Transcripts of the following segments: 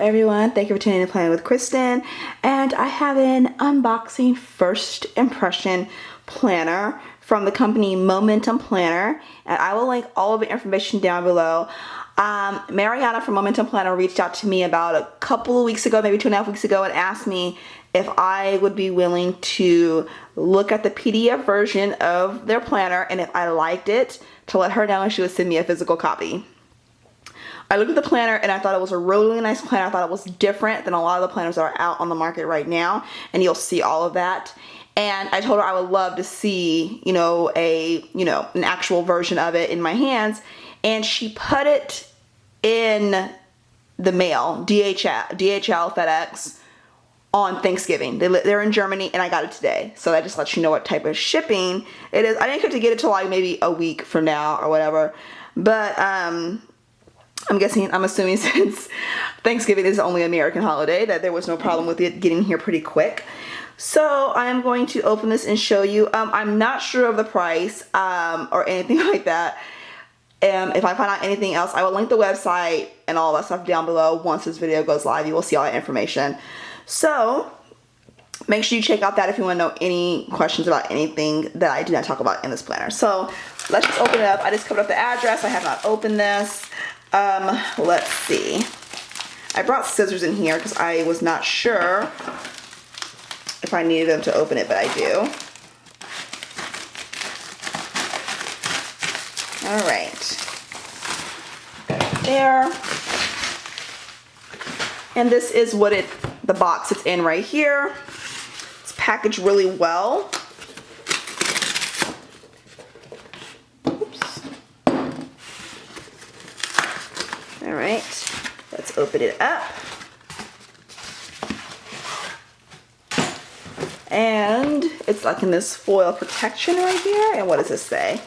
everyone, thank you for tuning in to Planning with Kristen, and I have an unboxing first impression planner from the company Mometum Planner, and I will link all of the information down below. Mariana from Mometum Planner reached out to me about a couple of weeks ago, maybe 2.5 weeks ago, and asked me if I would be willing to look at the PDF version of their planner, and if I liked it, to let her know and she would send me a physical copy. I looked at the planner and I thought it was a really nice planner. I thought it was different than a lot of the planners that are out on the market right now, and you'll see all of that. And I told her I would love to see, an actual version of it in my hands. And she put it in the mail, DHL, FedEx, on Thanksgiving. They're in Germany, and I got it today. So that just lets you know what type of shipping it is. I didn't expect to get it till like maybe a week from now or whatever. But I'm assuming since Thanksgiving is the only American holiday that there was no problem with it getting here pretty quick. So I am going to open this and show you. I'm not sure of the price or anything like that. If I find out anything else, I will link the website and all that stuff down below. Once this video goes live, you will see all that information. So make sure you check out that if you want to know any questions about anything that I did not talk about in this planner. So let's just open it up. I just covered up the address. I have not opened this. Let's see. I brought scissors in here because I was not sure if I needed them to open it, but I do. All right. Got it there. And this is what the box it's in right here. It's packaged really well. Alright, let's open it up. And it's like in this foil protection right here. And what does this say?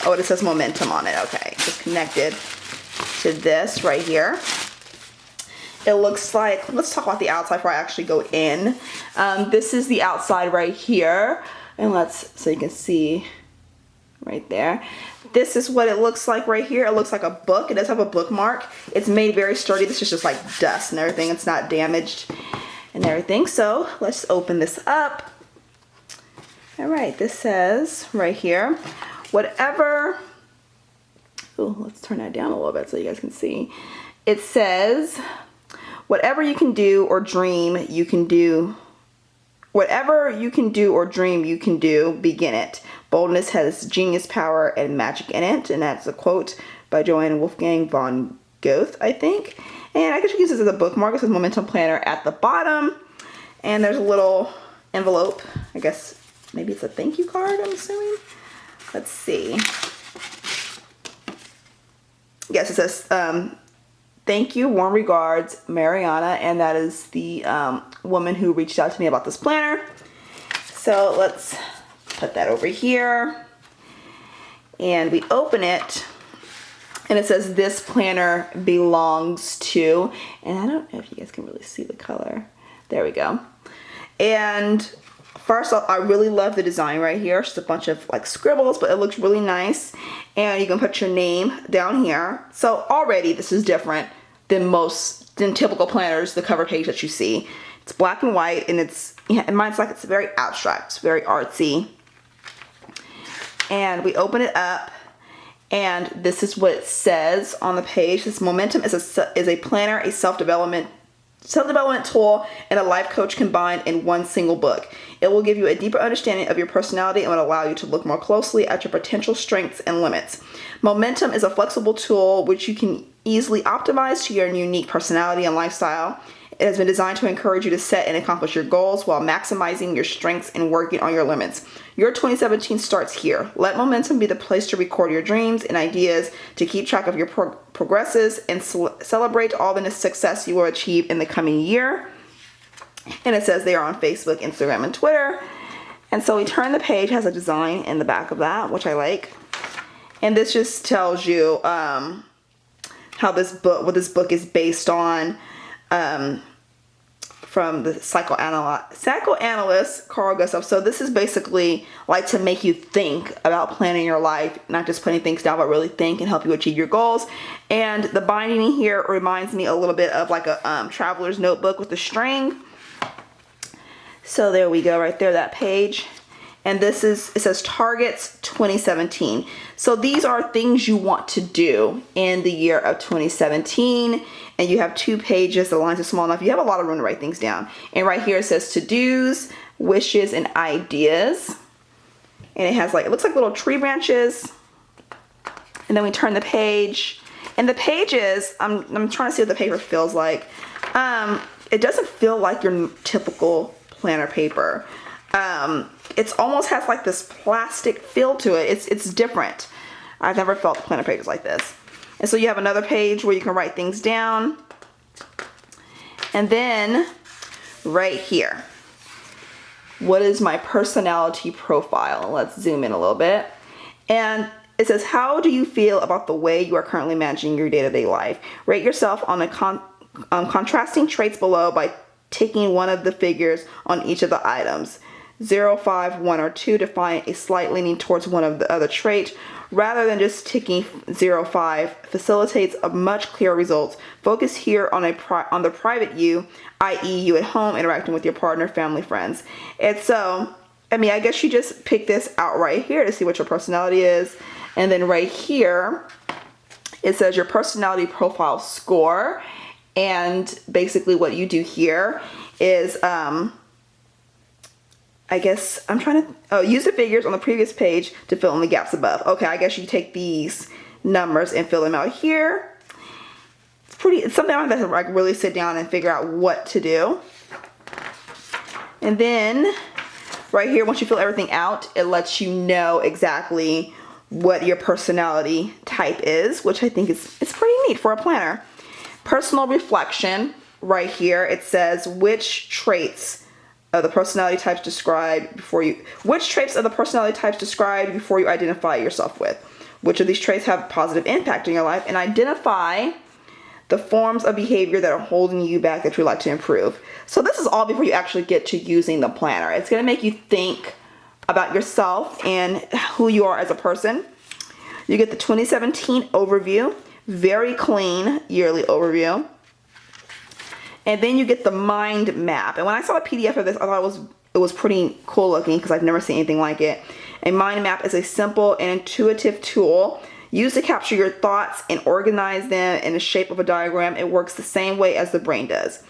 Oh, it says Mometum on it. Okay, it's connected to this right here. It looks like, let's talk about the outside before I actually go in. This is the outside right here. And so you can see right there. This is what it looks like right here. It looks like a book. It does have a bookmark. It's made very sturdy. This is just like dust and everything. It's not damaged and everything. So let's open this up. All right, this says right here, whatever, let's turn that down a little bit so you guys can see. It says, whatever you can do or dream, you can do. Whatever you can do or dream you can do, begin it. Boldness has genius, power, and magic in it. And that's a quote by Joanne Wolfgang von Goethe, I think. And I could use this as a bookmark. It says Mometum Planner at the bottom. And there's a little envelope. I guess maybe it's a thank you card, I'm assuming. Let's see. Yes, it says, thank you, warm regards, Mariana. And that is the woman who reached out to me about this planner. So let's put that over here. And we open it. And it says, this planner belongs to, and I don't know if you guys can really see the color. There we go. And first off, I really love the design right here. It's just a bunch of like scribbles, but it looks really nice. And you can put your name down here. So already this is different than typical planners, the cover page that you see. It's black and white, and and mine's like, it's very abstract, it's very artsy. And we open it up, and this is what it says on the page. This Mometum is a planner, a self-development tool, and a life coach combined in one single book. It will give you a deeper understanding of your personality and will allow you to look more closely at your potential strengths and limits. Mometum is a flexible tool which you can easily optimize to your unique personality and lifestyle. It has been designed to encourage you to set and accomplish your goals while maximizing your strengths and working on your limits. Your 2017 starts here. Let Mometum be the place to record your dreams and ideas, to keep track of your progresses, and celebrate all the success you will achieve in the coming year. And it says they are on Facebook, Instagram, and Twitter. And so we turn the page, has a design in the back of that, which I like. And this just tells you what this book is based on. from the psychoanalyst Carl Gustav. So this is basically like to make you think about planning your life, not just putting things down, but really think and help you achieve your goals. And the binding here reminds me a little bit of like a traveler's notebook with a string. So there we go, right there, that page. And this is, it says targets 2017. So these are things you want to do in the year of 2017. And you have 2 pages, the lines are small enough. You have a lot of room to write things down. And right here it says to-dos, wishes, and ideas. And it has like, it looks like little tree branches. And then we turn the page. And the pages, I'm trying to see what the paper feels like. It doesn't feel like your typical planner paper. It almost has like this plastic feel to it. It's different. I've never felt planner pages like this. And so you have another page where you can write things down. And then right here, what is my personality profile? Let's zoom in a little bit. And it says, how do you feel about the way you are currently managing your day-to-day life? Rate yourself on the contrasting traits below by ticking one of the figures on each of the items. 0, 5, 1, or 2 to find a slight leaning towards one of the other traits. Rather than just ticking 0, 5 facilitates a much clearer result. Focus here on the private you, i.e. you at home interacting with your partner, family, friends. And so, I mean, I guess you just pick this out right here to see what your personality is. And then right here, it says your personality profile score. And basically what you do here is, I guess I'm trying to use the figures on the previous page to fill in the gaps above. Okay, I guess you take these numbers and fill them out here. It's something I have to like really sit down and figure out what to do. And then right here, once you fill everything out, it lets you know exactly what your personality type is, which I think it's pretty neat for a planner. Personal reflection, right here, it says which traits of the personality types described before you identify yourself with. Which of these traits have positive impact in your life, and identify the forms of behavior that are holding you back that you'd like to improve. So this is all before you actually get to using the planner. It's going to make you think about yourself and who you are as a person. You get the 2017 overview, very clean yearly overview. And then you get the mind map. And when I saw the PDF of this, I thought it was pretty cool looking because I've never seen anything like it. A mind map is a simple and intuitive tool used to capture your thoughts and organize them in the shape of a diagram. It works the same way as the brain does.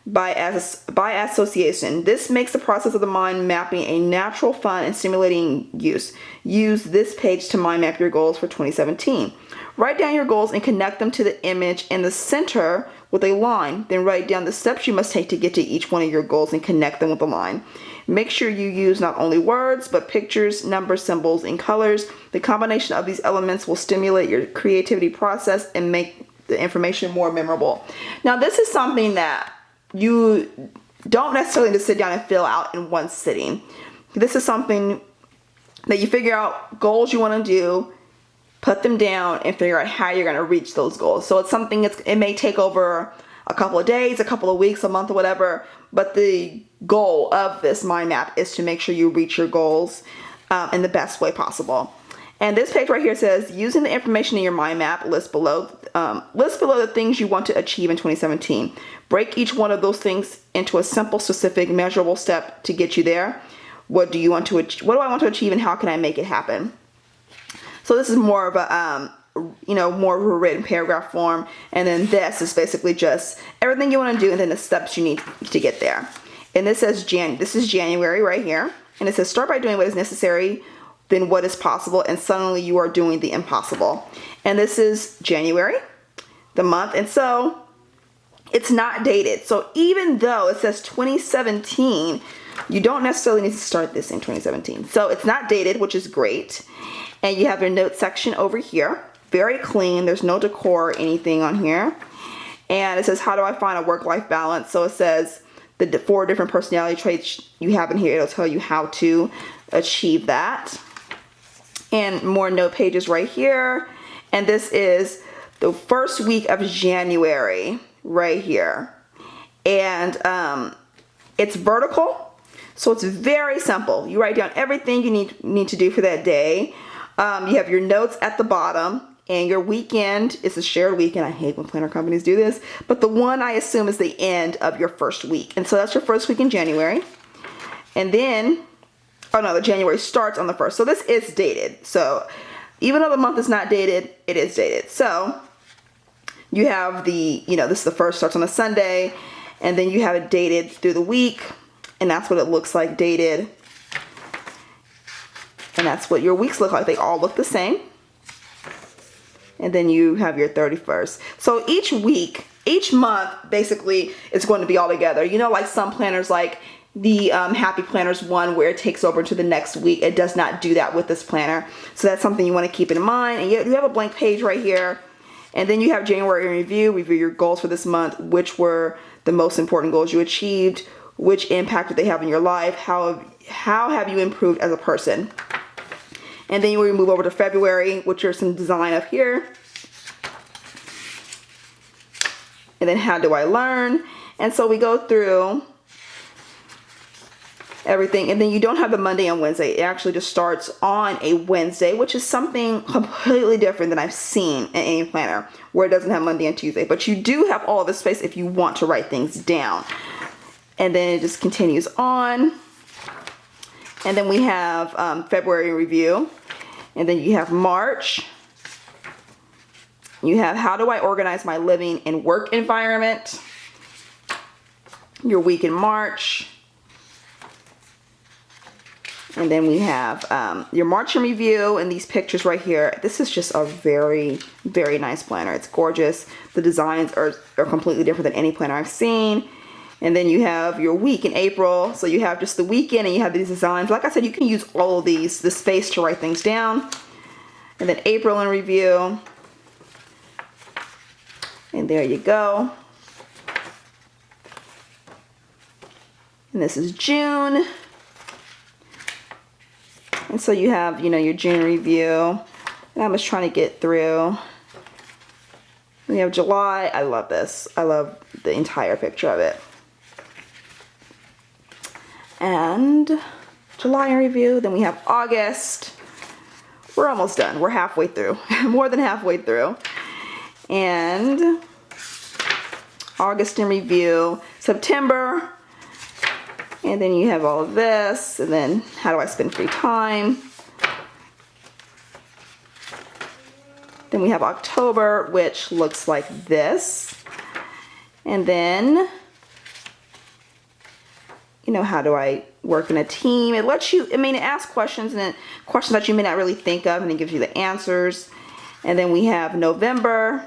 By association, this makes the process of the mind mapping a natural, fun, and stimulating use. Use this page to mind map your goals for 2017. Write down your goals and connect them to the image in the center with a line. Then write down the steps you must take to get to each one of your goals and connect them with a line. Make sure you use not only words, but pictures, numbers, symbols, and colors. The combination of these elements will stimulate your creativity process and make the information more memorable. Now, this is something that you don't necessarily just sit down and fill out in one sitting. This is something that you figure out goals you want to do, put them down, and figure out how you're going to reach those goals. So it's something, it may take over a couple of days, a couple of weeks, a month, or whatever, but the goal of this mind map is to make sure you reach your goals in the best way possible. And this page right here says, using the information in your mind map, list below the things you want to achieve in 2017. Break each one of those things into a simple, specific, measurable step to get you there. What do I want to achieve, and how can I make it happen? So this is more of a, more of a written paragraph form. And then this is basically just everything you want to do and then the steps you need to get there. And this says this is January right here. And it says, start by doing what is necessary, then what is possible, and suddenly you are doing the impossible. And this is January, the month. And so it's not dated. So even though it says 2017, you don't necessarily need to start this in 2017. So it's not dated, which is great. And you have your notes section over here. Very clean. There's no decor or anything on here. And it says, how do I find a work-life balance? So it says the 4 different personality traits you have in here. It'll tell you how to achieve that. And more note pages right here. And this is the first week of January right here. And It's vertical, so it's very simple. You write down everything you need to do for that day. You have your notes at the bottom, and your weekend is a shared weekend. I hate when planner companies do this, but the one I assume is the end of your first week. And so that's your first week in January. And then, oh no, the January starts on the 1st. So this is dated. So even though the month is not dated, it is dated. So you have the, this is the 1st, starts on a Sunday, and then you have it dated through the week, and that's what it looks like dated. And that's what your weeks look like. They all look the same. And then you have your 31st. So each week, each month, basically, is going to be all together. Like some planners, like the Happy Planners one, where it takes over to the next week. It does not do that with this planner. So that's something you want to keep in mind. And you have a blank page right here. And then you have January in review your goals for this month, which were the most important goals you achieved, which impact did they have in your life, how have you improved as a person. And then you move over to February, which are some design up here. And then how do I learn? And so we go through everything. And then you don't have the Monday and Wednesday. It actually just starts on a Wednesday, which is something completely different than I've seen in any planner, where it doesn't have Monday and Tuesday. But you do have all of the space if you want to write things down. And then it just continues on. And then we have February in review. And then you have March. You have how do I organize my living and work environment. Your week in March. And then we have your March in review and these pictures right here. This is just a very, very nice planner. It's gorgeous. The designs are completely different than any planner I've seen. And then you have your week in April. So you have just the weekend and you have these designs. Like I said, you can use all of the space to write things down. And then April in review. And there you go. And this is June. And so you have, your June review. And I'm just trying to get through. We have July. I love this. I love the entire picture of it. And July in review. Then we have August. We're almost done. We're halfway through. More than halfway through. And August in review. September. And then you have all of this. And then how do I spend free time? Then we have October, which looks like this. And then, how do I work in a team? It lets you, it asks questions, and then questions that you may not really think of, and it gives you the answers. And then we have November.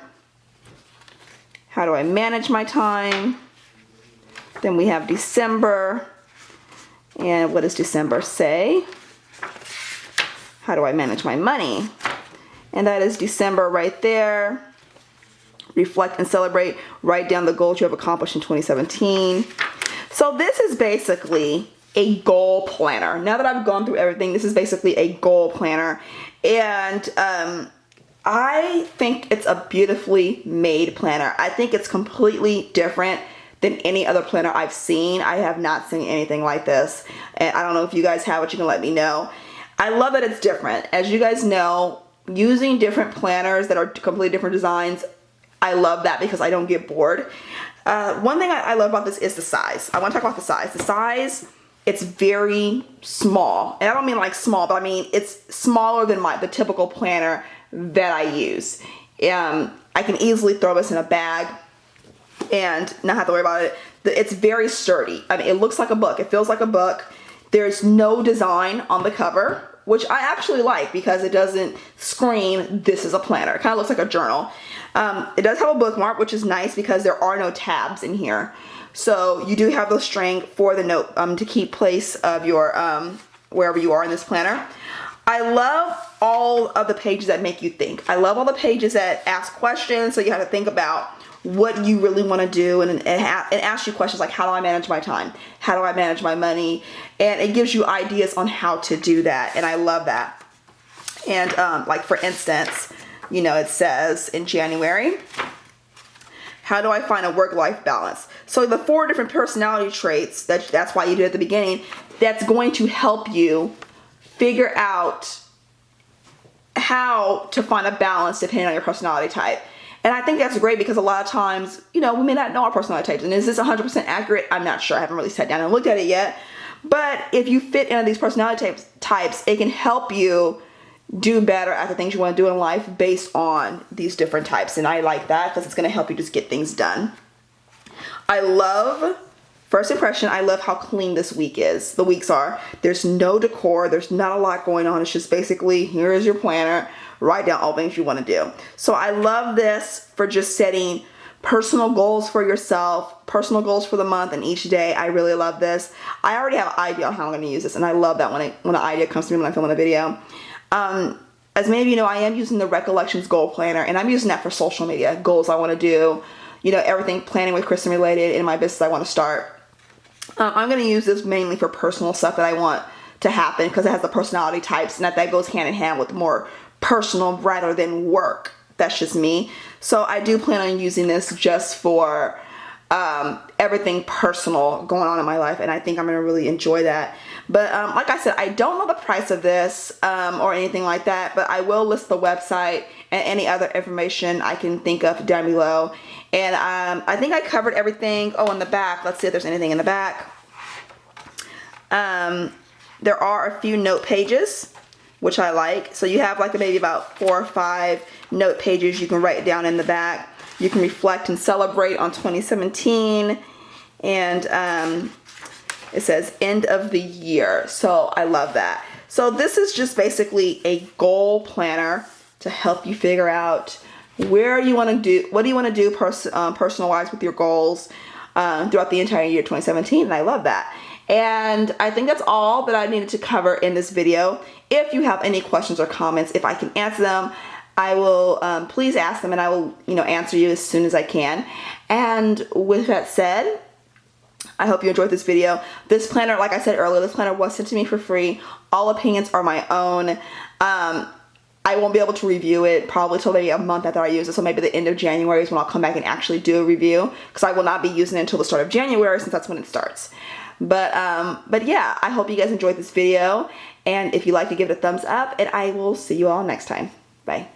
How do I manage my time? Then we have December. And what does December say? How do I manage my money? And that is December right there. Reflect and celebrate. Write down the goals you have accomplished in 2017. So this is basically a goal planner. Now that I've gone through everything, this is basically a goal planner. And I think it's a beautifully made planner. I think it's completely different than any other planner I've seen. I have not seen anything like this. And I don't know if you guys have it, you can let me know. I love that it's different. As you guys know, using different planners that are completely different designs, I love that because I don't get bored. One thing I love about this is the size. I want to talk about the size. The size, it's very small. And I don't mean like small, but I mean it's smaller than the typical planner that I use. I can easily throw this in a bag and not have to worry about it. It's very sturdy. It looks like a book. It feels like a book. There's no design on the cover, which I actually like because it doesn't scream, this is a planner. It kind of looks like a journal. It does have a bookmark, which is nice because there are no tabs in here. So you do have the string for the note to keep place of your, wherever you are in this planner. I love all of the pages that make you think. I love all the pages that ask questions, so you have to think about what you really want to do, and it asks you questions like, how do I manage my time? How do I manage my money? And it gives you ideas on how to do that, and I love that. And like for instance, it says in January, how do I find a work-life balance? So the 4 different personality traits, that's why you did at the beginning, that's going to help you figure out how to find a balance depending on your personality type. And I think that's great because a lot of times, we may not know our personality types. And is this 100% accurate? I'm not sure. I haven't really sat down and looked at it yet. But if you fit into these personality types, it can help you do better at the things you want to do in life based on these different types. And I like that because it's going to help you just get things done. I love, first impression, I love how clean this week is. The weeks are. There's no decor. There's not a lot going on. It's just basically, here is your planner. Write down all things you want to do. So I love this for just setting personal goals for yourself, personal goals for the month and each day. I really love this. I already have an idea on how I'm going to use this, and I love that when an idea comes to me when I'm filming a video. As many of you know, I am using the Recollections goal planner, and I'm using that for social media goals I want to do, everything planning with Kristen related in my business I want to start. I'm going to use this mainly for personal stuff that I want to happen because it has the personality types, and that goes hand in hand with more personal rather than work. That's just me. So I do plan on using this just for everything personal going on in my life, and I think I'm going to really enjoy that. But like I said, I don't know the price of this or anything like that, but I will list the website and any other information I can think of down below. And I think I covered everything. Oh, in the back, let's see if there's anything in the back. There are a few note pages, which I like. So you have like maybe about 4 or 5 note pages you can write down in the back. You can reflect and celebrate on 2017. And it says end of the year. So I love that. So this is just basically a goal planner to help you figure out what do you want to do personal wise with your goals throughout the entire year 2017. And I love that. And I think that's all that I needed to cover in this video. If you have any questions or comments, if I can answer them, I will please ask them, and I will answer you as soon as I can. And with that said, I hope you enjoyed this video. This planner, like I said earlier, this planner was sent to me for free. All opinions are my own. I won't be able to review it probably till maybe a month after I use it. So maybe the end of January is when I'll come back and actually do a review, because I will not be using it until the start of January, since that's when it starts. But yeah, I hope you guys enjoyed this video. And if you like to give it a thumbs up, and I will see you all next time. Bye.